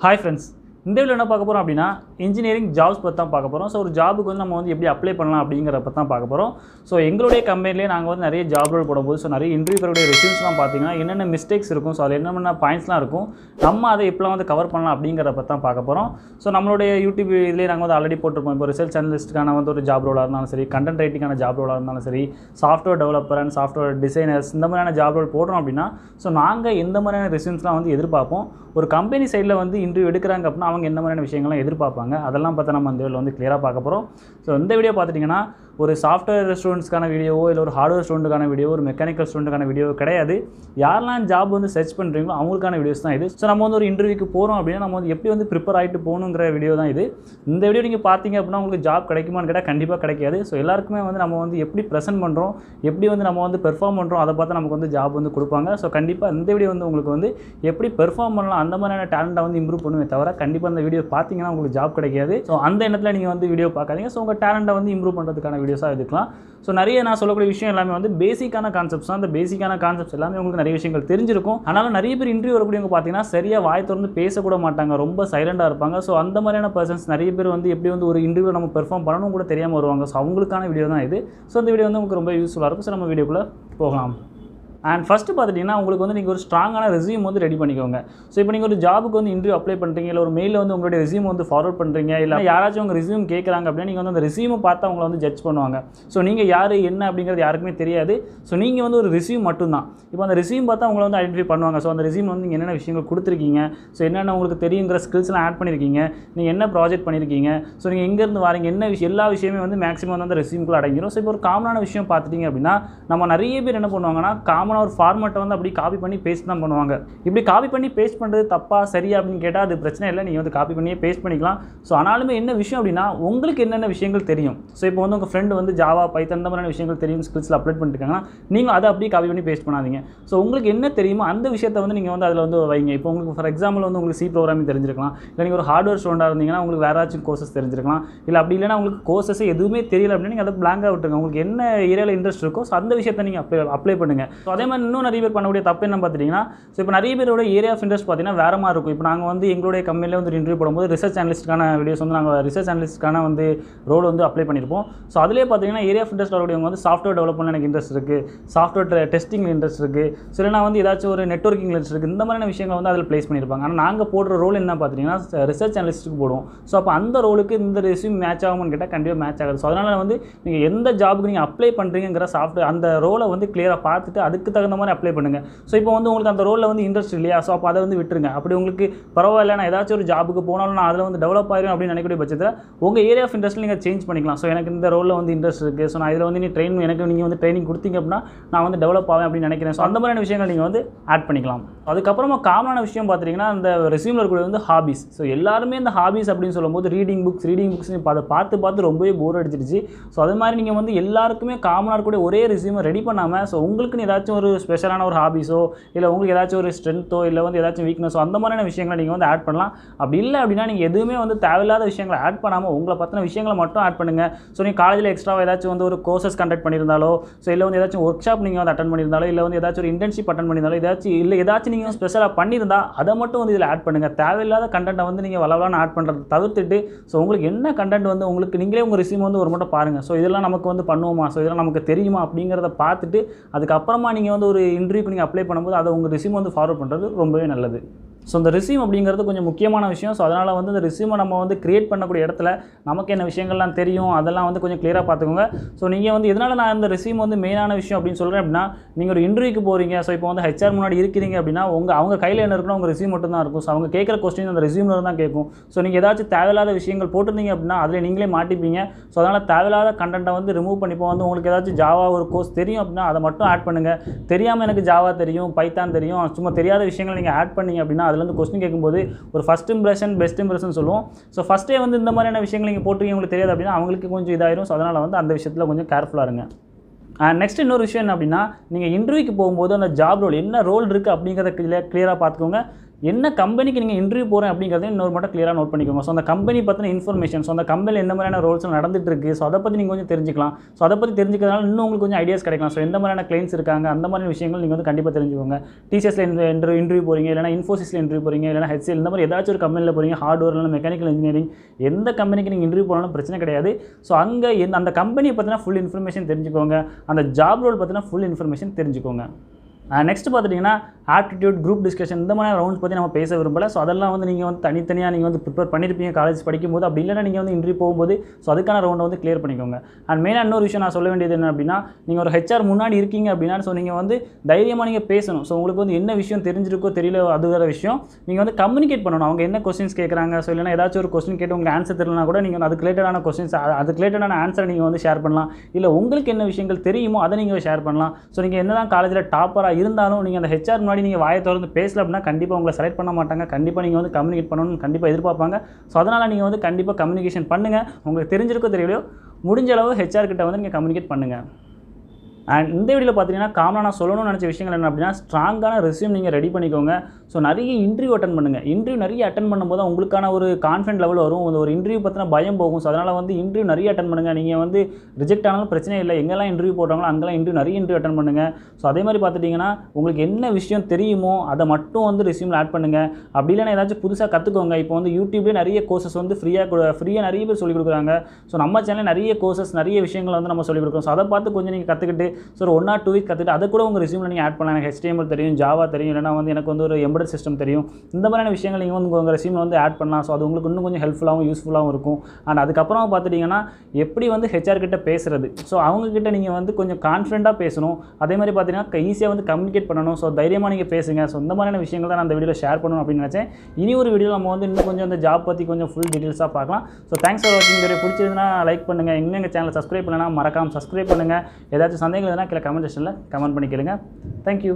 Hi friends, இந்த வீடியோல என்ன பார்க்க போறோம் அப்படினா இன்ஜினியரிங் ஜாப்ஸ் பத்தி தான் பார்க்க போறோம். சோ ஒரு ஜாபுக்கு வந்து நம்ம வந்து எப்படி அப்ளை பண்ணலாம் அப்படிங்கறத பத்தி தான் பார்க்க போறோம். சோ எங்களுடைய கம்பெனிலே நாங்க வந்து நிறைய ஜாப் ரோல் போடும்போது சோ நிறைய இன்டர்வியூவோட ரெஸ்யூம்ஸ்லாம் பாத்தீங்கன்னா என்னென்ன மிஸ்டேக்ஸ் இருக்கும், சோ அதுல என்னென்ன பாயிண்ட்ஸ்லாம் இருக்கும், நம்ம அதை எப்பலாம் வந்து கவர் பண்ணலாம் அப்படிங்கறத பத்தி தான் பார்க்க போறோம். சோ நம்மளுடைய YouTube இதுலயே நாங்க வந்து ஆல்ரெடி போட்டுருப்போம். இப்போ ரிசர்ச் அனலிஸ்ட்கான வந்து ஒரு ஜாப் ரோலா இருந்தாலும் சரி, கண்டென்ட் ரைட்டிங்கான ஜாப் ரோலா இருந்தாலும் சரி, software developer and software designers இந்த மாதிரியான ஜாப் ரோல் போடுறோம் அப்படினா சோ நாங்க எந்த மாதிரியான ரெஸ்யூம்ஸ்லாம் வந்து எதிர்பார்ப்போம், ஒரு கம்பெனி சைடுல வந்து இன்டர்வியூ எடுக்கறாங்க அப்படினா அவங்க என்ன மாதிரியான விஷயங்களை எதிர்பார்ப்பாங்க அதெல்லாம் பத்தி நம்ம இந்த வீடியோல வந்து கிளியரா பார்க்க போறோம். சோ இந்த வீடியோ பார்த்துட்டீங்கன்னா ஒரு சாஃப்ட்வேர் ஸ்டூடண்ட்ஸ்க்கான வீடியோவோ இல்ல ஒரு ஹார்ட்வேர் ஸ்டூடண்ட்க்கான வீடியோ, ஒரு மெக்கானிக்கல் ஸ்டூடண்ட்க்கான வீடியோ கிடையாது. யாரெல்லாம் ஜாப் வந்து சர்ச் பண்றீங்களோ அவங்களுக்கான வீடியோஸ் தான் இது. சோ நம்ம வந்து ஒரு இன்டர்வியூக்கு போறோம் அப்படினா நம்ம வந்து எப்படி வந்து ப்ரிப்பேர் ஆயிட்டு போணும்ங்கற வீடியோ தான் இது. இந்த வீடியோ நீங்க பார்த்தீங்க அப்படினா உங்களுக்கு ஜாப் கிடைக்குமான்னு கேட்டா கண்டிப்பா கிடைக்காது. சோ எல்லாருக்குமே வந்து நம்ம வந்து எப்படி பிரசன்ட் பண்றோம், எப்படி வந்து நம்ம வந்து பெர்ஃபார்ம் பண்றோம் அத பார்த்து நமக்கு வந்து ஜாப் வந்து கொடுப்பாங்க. சோ கண்டிப்பா இந்த வீடியோ வந்து உங்களுக்கு வந்து எப்படி பெர்ஃபார்ம் பண்ணலாம் அந்த மாதிரியான டாலண்ட்டை வந்து இம்ப்ரூவ் பண்ணுமே தவிர கண்டிப்பா இந்த வீடியோ பார்த்தீங்கன்னா உங்களுக்கு ஜாப் கிடைக்காது. சோ அந்த எண்ணத்துல நீங்க வந்து வீடியோ பார்க்காதீங்க. சோ உங்க டாலண்ட்டை வந்து இம்ப்ரூவ் பண்றதுக்கான வீடியோஸா எடுக்கலாம். சோ நிறைய நான் சொல்லக்கூடிய விஷயம் எல்லாமே வந்து பேசிக்கான கான்செப்ட்ஸ் தான். அந்த பேசிக்கான கான்செப்ட்ஸ் எல்லாமே உங்களுக்கு நிறைய விஷயங்கள் தெரிஞ்சிருக்கும். ஆனால நிறைய பேர் இன்டர்வியூ வரக்கூடியவங்க பார்த்தீங்கன்னா சரியா வாய் திறந்து பேச கூட மாட்டாங்க, ரொம்ப சைலண்டா இருப்பாங்க. சோ அந்த மாதிரியான பர்சன்ஸ் நிறைய பேர் வந்து எப்படி வந்து ஒரு இன்டர்வியூ நம்ம பெர்ஃபார்ம் பண்ணணும் கூட தெரியாம வருவாங்க. சோ அவங்களுக்கான வீடியோ தான் இது. சோ இந்த வீடியோ வந்து உங்களுக்கு ரொம்ப யூஸ்ஃபுல்லா இருக்கும். சோ நம்ம வீடியோக்குள்ள போகலாம். அண்ட் ஃபர்ஸ்ட் பார்த்துட்டீங்கன்னா உங்களுக்கு வந்து நீங்கள் ஒரு ஸ்ட்ராங்கான ரெஸ்யூம் வந்து ரெடி பண்ணிக்கோங்க. ஸோ இப்போ நீங்கள் ஒரு ஜாபுக்கு வந்து இன்டர்வியூ அப்ளை பண்ணுறீங்க, இல்லை ஒரு மெயிலில் வந்து உங்களுடைய ரெஸ்யூம் வந்து ஃபார்வர்ட் பண்ணுறீங்க, இல்லை யாராச்சும் உங்கள் ரெஸ்யூம் கேட்குறாங்க அப்படின்னா நீங்கள் வந்து அந்த ரெஸ்யூமை பார்த்து அவங்கள வந்து ஜட்ஜ் பண்ணுவாங்க. ஸோ நீங்கள் யார் என்ன அப்படிங்கிறது யாருக்குமே தெரியாது. ஸோ நீங்கள் வந்து ஒரு ரெஸ்யூம் மட்டும்தான். இப்போ அந்த ரெஸ்யூம் பார்த்தா அவங்கள வந்து ஐடென்டிஃபை பண்ணுவாங்க. ஸோ அந்த ரெஸ்யூம் வந்து நீங்கள் என்னென்ன விஷயங்கள் கொடுத்துருக்கீங்க, ஸோ என்னென்ன உங்களுக்கு தெரியுங்கிற ஸ்கில்ஸ்லாம் ஆட் பண்ணியிருக்கீங்க, நீங்கள் என்ன ப்ராஜெக்ட் பண்ணியிருக்கீங்க, ஸோ நீங்கள் எங்கேருந்து வரீங்க, என்ன விஷயம் எல்லா விஷயமே வந்து மேக்ஸிமம் வந்து அந்த ரெஸ்யூம்குள்ளே அடங்கிடும். ஸோ இப்போ ஒரு காமனான விஷயம் பார்த்துட்டிங்க அப்படின்னா நம்ம நிறைய பேர் என்ன பண்ணுவாங்கன்னா காமனாக ஒரு ஃபார்மேட்டை வந்து அப்படி காப்பி பண்ணி பேஸ்ட் தான் பண்ணுவாங்க. இப்படி காப்பி பண்ணி பேஸ்ட் பண்ணுறது தப்பா சரியா அப்படின்னு கேட்டால் அது பிரச்சனை இல்லை, நீங்கள் வந்து காப்பி பண்ணியே பேஸ்ட் பண்ணிக்கலாம். ஸோ ஆனாலுமே என்ன விஷயம் அப்படின்னா உங்களுக்கு என்னென்ன விஷயங்கள் தெரியும், ஸோ இப்போ வந்து உங்கள் ஃப்ரெண்டு வந்து ஜாவா பைத்தன் இந்த மாதிரியான விஷயங்கள் தெரியும் ஸ்கில்ஸில் அப்லோட் பண்ணிருக்காங்கன்னா நீங்கள் அதை அப்படியே காப்பி பண்ணி பேஸ்ட் பண்ணாதீங்க. ஸோ உங்களுக்கு என்ன தெரியுமோ அந்த விஷயத்தை வந்து நீங்கள் வந்து அதில் வந்து வைங்க. இப்போ உங்களுக்கு ஃபார் எக்ஸாம்பிள் வந்து உங்களுக்கு சி ப்ரோக்ராமிங் தெரிஞ்சிருக்கலாம், இல்லை நீங்கள் ஒரு ஹார்ட்வேர் ஸ்டூடெண்டாக இருந்தீங்கன்னா உங்களுக்கு வேறு ஏதாச்சும் கோர்சஸ் தெரிஞ்சிருக்கலாம், இல்லை அப்படி இல்லைனா உங்களுக்கு கோர்சஸ் எதுவுமே தெரியல அப்படின்னு நீங்கள் அதை பிளாங்காக விட்டுருங்க. உங்களுக்கு என்ன ஏரியாவில் இன்ட்ரெஸ்ட் இருக்கோ ஸோ அந்த விஷயத்தை நீங்கள் அப்ளை பண்ணுங்கள். ஸோ அதே மாதிரி இன்னும் நிறைய பேர் பண்ணக்கூடிய தப்பு என்ன பார்த்துட்டிங்கன்னா ஸோ இப்போ நிறைய பேரோட ஏரியா ஆஃப் இன்ட்ரெஸ்ட் பார்த்தீங்கன்னா வேறு மாதிரி இருக்கும். இப்போ நாங்கள் வந்து எங்களுடைய கம்பெனியில் வந்து இன்டர்வியூ போடும்போது ரிசர்ச் அனலிஸ்ட்கான வீடியோஸ் வந்து நாங்கள் ரிசர்ச் அனலிஸ்ட்கான வந்து ரோல் வந்து அப்ளை பண்ணியிருப்போம். ஸோ அதிலே பார்த்தீங்கன்னா ஏரியா ஆஃப் இன்ட்ரெஸ்ட் வரக்கூடியவங்க வந்து சாஃப்ட்வேர் டெவலப்மெண்ட் எனக்கு இன்ட்ரெஸ்ட் இருக்குது, சாஃப்ட்வேர் டெஸ்டிங் இன்ட்ரெஸ்ட் இருக்குது, ஸோ இல்லைனா வந்து ஏதாச்சும் ஒரு நெட்வொர்க்கிங் இன்ட்ரெஸ்ட் இருக்குது, இந்த மாதிரியான விஷயங்கள் வந்து அதில் ப்ளேஸ் பண்ணியிருப்பாங்க. ஆனால் நாங்கள் போடுற ரோல் என்ன பார்த்தீங்கன்னா ரிசர்ச் அனலிஸ்ட்டுக்கு போடுவோம். ஸோ அப்போ அந்த ரோலுக்கு இந்த ரெஸ்யூம் மேட்ச் ஆகும்னு கேட்டால் கண்டிப்பாக மேட்ச் ஆகாது. ஸோ அதனால் வந்து நீங்கள் எந்த ஜாபுக்கு நீங்கள் அப்ளை பண்ணுறீங்கிற சாஃப்ட்வேர் அந்த ரோலை வந்து கிளியராக பார்த்துட்டு அதுக்கு தகுந்த மாதிரி அப்ளை பண்ணுங்கள். ஸோ இப்போ வந்து உங்களுக்கு அந்த ரோலில் வந்து இன்ட்ரெஸ்ட் இல்லையா, ஸோ அப்போ அதை வந்து விட்டுருங்க. அப்படி உங்களுக்கு பரவாயில்ல நான் ஏதாச்சும் ஒரு ஜாபுக்கு போனாலும் நான் அதில் வந்து டெவலப் ஆயிரும் அப்படின்னு நினைக்கக்கூடிய பட்சத்தில் உங்கள் ஏரியா ஆஃப் இன்ட்ரெஸ்ட்டில் நீங்கள் சேஞ்ச் பண்ணிக்கலாம். ஸோ எனக்கு இந்த ரோலில் வந்து இன்ட்ரெஸ்ட் இருக்குது, ஸோ நான் இதில் வந்து எனக்கு நீங்கள் வந்து ட்ரைனிங் கொடுத்தீங்க அப்படின்னா நான் வந்து டெவலப் ஆவேன் அப்படின்னு நினைக்கிறேன். ஸோ அந்த மாதிரியான விஷயங்கள் நீங்கள் வந்து ஆட் பண்ணிக்கலாம். அதுக்கப்புறமா காமனான விஷயம் பார்த்துட்டிங்கன்னா அந்த ரெஸ்யூமில் இருக்கக்கூடிய வந்து ஹாபிஸ். ஸோ எல்லாருமே இந்த ஹாபிஸ் அப்படின்னு சொல்லும்போது ரீடிங் புக்ஸ் அதை பார்த்து ரொம்பவே போர் அடிச்சிருச்சு. ஸோ அது மாதிரி நீங்கள் வந்து எல்லாருக்குமே காமனாக இருக்கக்கூடிய ஒரே ரெஸ்யூமை ரெடி பண்ணாமல் ஸோ உங்களுக்குன்னு ஏதாச்சும் ஒரு ஸ்பெஷலான ஒரு ஹாபிஸோ இல்லை உங்களுக்கு ஏதாச்சும் ஒரு ஸ்ட்ரென்த்தோ இல்லை வந்து ஏதாச்சும் வீக்னஸோ அந்த மாதிரியான விஷயங்களை நீங்கள் வந்து ஆட் பண்ணலாம். அப்படி இல்லை அப்படின்னா நீங்கள் எதுவுமே வந்து தேவையில்லாத விஷயங்களை ஆட் பண்ணாமல் உங்களை பற்றின விஷயங்களை மட்டும் ஆட் பண்ணுங்கள். ஸோ நீங்கள் காலேஜில் எக்ஸ்ட்ராவாக ஏதாச்சும் வந்து ஒரு கோர்சஸ் கண்டக்ட் பண்ணியிருந்தாலோ, ஸோ இல்லை வந்து ஏதாச்சும் ஒர்க் ஷாப் நீங்கள் வந்து அட்டன் பண்ணியிருந்தாலோ, இல்லை வந்து ஏதாச்சும் ஒரு இன்டர்ன்ஷிப் அட்டன் பண்ணியிருந்தாலோ, ஏதாச்சும் நீங்கள் ஸ்பெஷலாக பண்ணியிருந்தா அதை மட்டும் வந்து இதில் ஆட் பண்ணுங்கள். தேவையில்லாத கண்டென்ட்டை வந்து நீங்கள் வளவலான ஆட் பண்ணுறது தவிர்த்துட்டு ஸோ உங்களுக்கு என்ன கண்டென்ட் வந்து உங்களுக்கு நீங்களே உங்கள் ரெஸ்யூம் வந்து ஒரு மட்டும் பாருங்கள். ஸோ இதெல்லாம் நமக்கு வந்து பண்ணுவோமா, ஸோ இதெல்லாம் நமக்கு தெரியுமா அப்படிங்கிறத பார்த்துட்டு அதுக்கப்புறமா நீங்கள் வந்து ஒரு இன்டர்வியூக்கு நீங்கள் அப்ளை பண்ணும்போது அதை உங்கள் ரெஸ்யூம் வந்து ஃபார்வர்ட் பண்ணுறது ரொம்பவே நல்லது. ஸோ இந்த ரெஸ்யூம் அப்படிங்கிறது கொஞ்சம் முக்கியமான விஷயம். ஸோ அதனால் வந்து இந்த ரெஸ்யூமை நம்ம வந்து கிரியேட் பண்ணக்கூடிய இடத்துல நமக்கு என்ன விஷயங்கள்லாம் தெரியும் அதெல்லாம் வந்து கொஞ்சம் கிளியராக பார்த்துக்கோங்க. ஸோ நீங்கள் வந்து எதனால் நான் இந்த ரெஸ்யூம் வந்து மெயினான விஷயம் அப்படின்னு சொல்கிறேன் அப்படின்னா நீங்கள் ஒரு இன்டர்வியூக்கு போகிறீங்க, ஸோ இப்போ வந்து ஹெச்ஆர் முன்னாடி இருக்கிறீங்க அப்படின்னா அவங்க கையில் என்ன இருக்குன்னா உங்கள் ரெஸ்யூம் மட்டும் தான் இருக்கும். ஸோ அவங்க கேட்குற கொஸ்டின் அந்த ரெஸ்யூமில் தான் கேட்கும். ஸோ நீங்கள் ஏதாச்சும் தேவையில்லாத விஷயங்கள் போட்டிருந்தீங்க அப்படின்னா அதில் நீங்களே மாட்டிப்பீங்க. ஸோ அதனால் தேவையில்லாத கண்டென்ட்டை வந்து ரிமூவ் பண்ணிப்போம். வந்து உங்களுக்கு ஏதாச்சும் ஜாவா ஒரு கோர்ஸ் தெரியும் அப்படின்னா அதை மட்டும் ஆட் பண்ணுங்கள். தெரியாமல் எனக்கு ஜாவா தெரியும், பைத்தான் தெரியும், சும்மா தெரியாத விஷயங்கள் நீங்கள் ஆட் பண்ணீங்க அப்படின்னா அதுலேருந்து கொஸ்டின் கேட்கும்போது ஒரு ஃபஸ்ட் இம்ப்ரெஷன் பெஸ்ட் இம்ப்ரெஷன் சொல்லுவோம். ஸோ ஃபஸ்ட்டே வந்து இந்த மாதிரியான விஷயங்கள் நீங்கள் போட்டுருக்கீங்க உங்களுக்கு தெரியாது அப்படின்னா அவங்களுக்கு கொஞ்சம் இதாயிரும். ஸோ அதனால் வந்து அந்த விஷயத்தில் கொஞ்சம் கேர்ஃபுல்லாக இருங்க. நெக்ஸ்ட் இன்னொரு விஷயம் என்ன அப்படின்னா நீங்கள் இன்டர்வியூக்கு போகும்போது அந்த ஜாப் ரோல் என்ன ரோல் இருக்குது அப்படிங்கிறத கிளியராக பார்த்துக்கோங்க. என்ன கம்பெனிக்கு நீங்கள் இன்டர்வியூ போகிறேன் அப்படிங்கிறத இன்னொரு மட்டும் கிளியராக நோட் பண்ணிக்கோங்க. ஸோ அந்த கம்பெனி பற்றின இன்ஃபர்மேஷன், ஸோ அந்த கம்பெனியில் எந்த மாதிரியான ரோல்ஸ் நடந்துட்டு இருக்கு, ஸோ அதை பற்றி நீங்கள் கொஞ்சம் தெரிஞ்சுக்கலாம். ஸோ அதை பற்றி தெரிஞ்சுக்கிறதுனால இன்னும் உங்களுக்கு கொஞ்சம் ஐடியாஸ் கிடைக்கலாம். ஸோ எந்த மாதிரியான கிளைண்ட்ஸ் இருக்காங்க, அந்த மாதிரி விஷயங்கள் நீங்கள் வந்து கண்டிப்பாக தெரிஞ்சுக்கோங்க. டிசிஎஸ்ல இன்டர்வியூ போகிறீங்க, இல்லைனா இன்ஃபோசிஸில் இன்டர்வியூ போகிறீங்க, இல்லைனா ஹெச்சிஎல், இந்த மாதிரி ஏதாச்சும் ஒரு கம்பெனியில் போகிறீங்க, ஹார்ட்வேர் இல்லைனா மெக்கானிக்கல் இன்ஜினியரிங், எந்த கம்பெனிக்கு நீங்கள் இன்டர்வியூ போனாலும் பிரச்சனை கிடையாது. ஸோ அங்கே அந்த கம்பெனியை பற்றின ஃபுல் இன்ஃபர்மேஷன் தெரிஞ்சுக்கோங்க. அந்த ஜாப் ரோல் பற்றின ஃபுல் இன்ஃபர்மேஷன் தெரிஞ்சுக்கோங்க. நெக்ஸ்ட் பார்த்துட்டிங்கன்னா ஆப்டிடியூட், குரூப் டிஸ்கஷன், இந்த மாதிரி ரவுண்ட்ஸ் பற்றி நம்ம பேச விரும்பலை. ஸோ அதெல்லாம் வந்து நீங்கள் வந்து தனித்தனியாக நீங்கள் வந்து ப்ரிப்பேர் பண்ணியிருப்பீங்க காலேஜ் படிக்கும்போது. அப்படி இல்லைனா நீங்கள் வந்து இன்டர்வியூ போகும்போது ஸோ அதுக்கான ரவுண்டை வந்து கிளியர் பண்ணிக்கோங்க. அண்ட் மெயினாக இன்னொரு விஷயம் நான் சொல்ல வேண்டியது என்ன அப்படின்னா, நீங்கள் ஒரு ஹெச்ஆர் முன்னாடி இருக்கீங்க அப்படின்னா ஸோ நீங்கள் வந்து தைரியமாக நீங்கள் பேசணும். ஸோ உங்களுக்கு வந்து என்ன விஷயம் தெரிஞ்சிருக்கோ தெரியல அது வேறு விஷயம். நீங்கள் வந்து கம்யூனிகேட் பண்ணணும். அவங்க என்ன கொஸ்டின்ஸ் கேட்குறாங்க, ஸோ இல்லைனா ஏதாச்சும் ஒரு கொஸ்டின் கேட்டு உங்களுக்கு ஆன்சர் தெரியலனா கூட நீங்கள் அதுக்கு ரிலேட்டடான கொஸ்டின்ஸ், அதுக்கு ரிலேட்டடான ஆன்சரை நீங்கள் வந்து ஷேர் பண்ணலாம். இல்லை உங்களுக்கு என்ன விஷயங்கள் தெரியுமோ அதை நீங்கள் ஷேர் பண்ணலாம். ஸோ நீங்கள் என்ன தான் காலேஜில் டாப்பராக இருந்தாலும் நீங்கள் அந்த ஹெச்ஆர் முன்னாடி நீங்கள் வாயை திறந்து பேசல அப்படின்னா கண்டிப்பாக உங்களை செலக்ட் பண்ண மாட்டாங்க. கண்டிப்பாக நீங்கள் வந்து கம்யூனிகேட் பண்ணணும்னு கண்டிப்பாக எதிர்பார்ப்பாங்க. ஸோ அதனால் நீங்கள் வந்து கண்டிப்பாக கம்யூனிகேஷன் பண்ணுங்கள். உங்களுக்கு தெரிஞ்சிருக்கோ தெரியலையோ முடிஞ்ச அளவு ஹெச்ஆர் கிட்ட வந்து நீங்கள் கம்யூனிகேட் பண்ணுங்கள். அண்ட் இந்த வீடியோவில் பார்த்தீங்கன்னா காமனாக நான் சொல்லணும்னு நினச்ச விஷயங்கள் என்ன அப்படின்னா, ஸ்ட்ராங்கான ரெஸ்யூம் நீங்கள் ரெடி பண்ணிக்கோங்க. ஸோ நிறைய இன்டர்வியூ அட்டன் பண்ணுங்கள். இன்டர்வியூ நிறைய அட்டன் பண்ணும்போது உங்களுக்கான ஒரு கான்ஃபிடென்ட் லெவல் வரும். ஒரு இன்டர்வியூ பற்றின பயம் போகும். ஸோ அதனால் வந்து இன்டர்வியூ நிறைய அட்டன் பண்ணுங்கள். நீங்கள் வந்து ரிஜெக்ட் ஆனாலும் பிரச்சனை இல்லை. எங்கெல்லாம் இன்டர்வியூ போடுறாங்களோ அங்கெல்லாம் நிறைய இன்டர்வியூ அட்டன் பண்ணுங்கள். ஸோ அதே மாதிரி பார்த்துட்டிங்கன்னா உங்களுக்கு என்ன விஷயம் தெரியுமோ அதை மட்டும் வந்து ரெஸ்யூமில் ஆட் பண்ணுங்கள். அப்படி இல்லைனா ஏதாச்சும் புதுசாக கற்றுக்கோங்க. இப்போ வந்து யூடியூப்லேயே நிறைய கோர்சஸ் வந்து ஃப்ரீயாக நிறைய பேர் சொல்லிக் கொடுக்குறாங்க. ஸோ நம்ம சேனலில் நிறைய கோர்சஸ் நிறைய விஷயங்கள் வந்து நம்ம சொல்லிக் கொடுக்குறோம். ஸோ அதை பார்த்து கொஞ்சம் நீங்கள் கற்றுக்கிட்டு ஸோ ஒரு 1 or 2 வீக் கற்றுக்கிட்டு அதை கூட உங்கள் ரெஸ்யூமில் நீங்கள் ஆட் பண்ணலாம். எனக்கு HTML தெரியும், ஜாவா தெரியும், இல்லைனா வந்து எனக்கு வந்து ஒரு எம்பெடட் சிஸ்டம் தெரியும். இந்த மாதிரியான விஷயங்கள் நீங்கள் வந்து உங்கள் ரெஸ்யூமில் வந்து ஆட் பண்ணலாம். ஸோ அது உங்களுக்கு இன்னும் கொஞ்சம் ஹெல்ப்ஃபுல்லாகவும் யூஸ்ஃபுல்லாகவும் இருக்கும். அண்ட் அதுக்கப்புறம் பார்த்துட்டிங்கன்னா எப்படி வந்து ஹெச்ஆர் கிட்ட பேசுகிறது, ஸோ அவங்கக்கிட்ட நீங்கள் வந்து கொஞ்சம் கான்ஃபிடென்ட்டாக பேசணும். அதே மாதிரி பார்த்தீங்கன்னா ஈஸியாக வந்து கம்யூனிகேட் பண்ணணும். ஸோ தைரியமாக நீங்கள் பேசுங்க. ஸோ இந்த மாதிரியான விஷயங்கள் தான் நான் அந்த வீடியோவில் ஷேர் பண்ணணும் அப்படின்னு நினச்சேன். இனி ஒரு வீடியோ நம்ம வந்து இன்னும் கொஞ்சம் அந்த ஜாப் பற்றி கொஞ்சம் ஃபுல் டீட்டெயில்ஸாக பார்க்கலாம். ஸோ தேங்க்ஸ் ஃபார் வாட்சிங். வீடியோ பிடிச்சிருந்தா லைக் பண்ணுங்கள். இன்னும் எங்கள் சேனலை சப்ஸ்கிரைப் பண்ணலன்னா மறக்காமல் சப்ஸ்கிரைப் பண்ணுங்கள். ஏதாச்சும் சந்தேகங்கள் எதுனா கீழே கமெண்ட் செக்ஷனில் கமெண்ட் பண்ணிக்கிறேங்க. தேங்க்யூ.